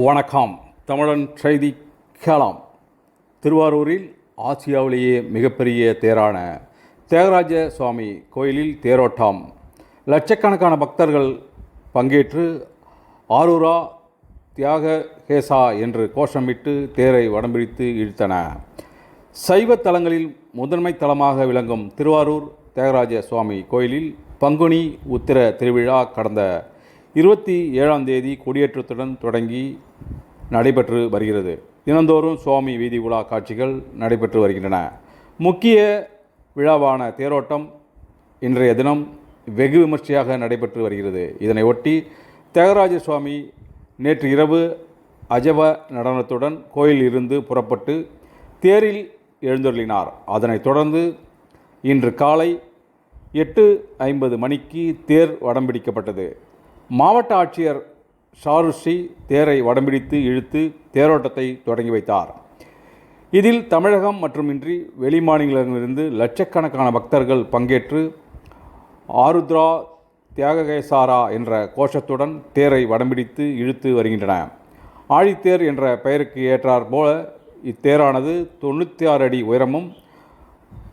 வணக்கம். தமிழன் செய்தி கேளாம். திருவாரூரில் ஆசியாவிலேயே மிகப்பெரிய தேரான தியாகராஜ சுவாமி கோயிலில் தேரோட்டம். லட்சக்கணக்கான பக்தர்கள் பங்கேற்று ஆரூரா தியாககேசா என்று கோஷமிட்டு தேரை வடம்பிடித்து இழுத்தன. சைவ தலங்களில் முதன்மை தலமாக விளங்கும் திருவாரூர் தியாகராஜ சுவாமி கோயிலில் பங்குனி உத்திர திருவிழா கடந்த 27ஆம் தேதி கொடியேற்றத்துடன் தொடங்கி நடைபெற்று வருகிறது. தினந்தோறும் சுவாமி வீதி உலா காட்சிகள் நடைபெற்று வருகின்றன. முக்கிய விழாவான தேரோட்டம் இன்றைய தினம் வெகு விமர்சையாக நடைபெற்று வருகிறது. இதனை ஒட்டி தியாகராஜ சுவாமி நேற்று இரவு அஜப நடனத்துடன் கோயிலில் இருந்து புறப்பட்டு தேரில் எழுந்தருளினார். அதனைத் தொடர்ந்து இன்று காலை 8:50 மணிக்கு தேர் வடம்பிடிக்கப்பட்டது. மாவட்ட ஆட்சியர் ஷாருஸ்ரீ தேரை வடம்பிடித்து இழுத்து தேரோட்டத்தை தொடங்கி வைத்தார். இதில் தமிழகம் மட்டுமின்றி வெளிமாநிலங்களிலிருந்து லட்சக்கணக்கான பக்தர்கள் பங்கேற்று ஆருத்ரா தியாககேசாரா என்ற கோஷத்துடன் தேரை வடம்பிடித்து இழுத்து வருகின்றன. ஆழித்தேர் என்ற பெயருக்கு ஏற்றார் போல இத்தேரானது 96 அடி உயரமும்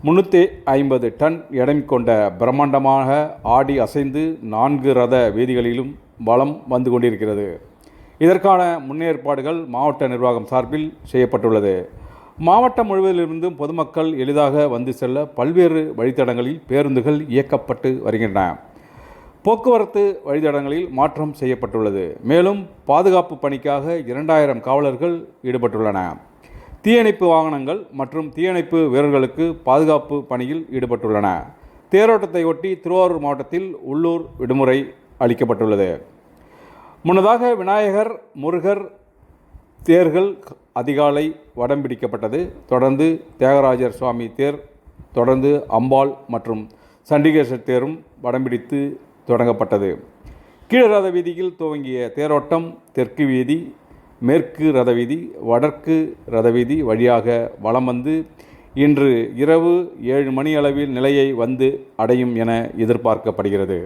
350 டன் எடை கொண்ட பிரம்மாண்டமாக ஆடி அசைந்து 4 ரத வீதிகளிலும் வலம் வந்து கொண்டிருக்கிறது. இதற்கான முன்னேற்பாடுகள் மாவட்ட நிர்வாகம் சார்பில் செய்யப்பட்டுள்ளது. மாவட்டம் முழுவதிலிருந்தும் பொதுமக்கள் எளிதாக வந்து செல்ல பல்வேறு வழித்தடங்களில் பேருந்துகள் இயக்கப்பட்டு வருகின்றன. போக்குவரத்து வழித்தடங்களில் மாற்றம் செய்யப்பட்டுள்ளது. மேலும் பாதுகாப்பு பணிக்காக 2000 காவலர்கள் ஈடுபட்டுள்ளன. தீயணைப்பு வாகனங்கள் மற்றும் தீயணைப்பு வீரர்களுக்கு பாதுகாப்பு பணியில் ஈடுபட்டுள்ளன. தேரோட்டத்தை ஒட்டி திருவாரூர் மாவட்டத்தில் உள்ளூர் விடுமுறை அளிக்கப்பட்டுள்ளது. முன்னதாக விநாயகர் முருகர் தேர்கள் அதிகாலை வடம் பிடிக்கப்பட்டது. தொடர்ந்து தியாகராஜர் சுவாமி தேர், தொடர்ந்து அம்பாள் மற்றும் சண்டிகேஸ்வர் தேரும் வடம்பிடித்து தொடங்கப்பட்டது. கீழ ரத வீதியில் துவங்கிய தேரோட்டம் தெற்கு வீதி, மேற்கு ரதவீதி, வடக்கு ரதவீதி வழியாக வலம் வந்து இன்று இரவு 7 மணி அளவில் நிலையை வந்து அடையும் என எதிர்பார்க்கப்படுகிறது.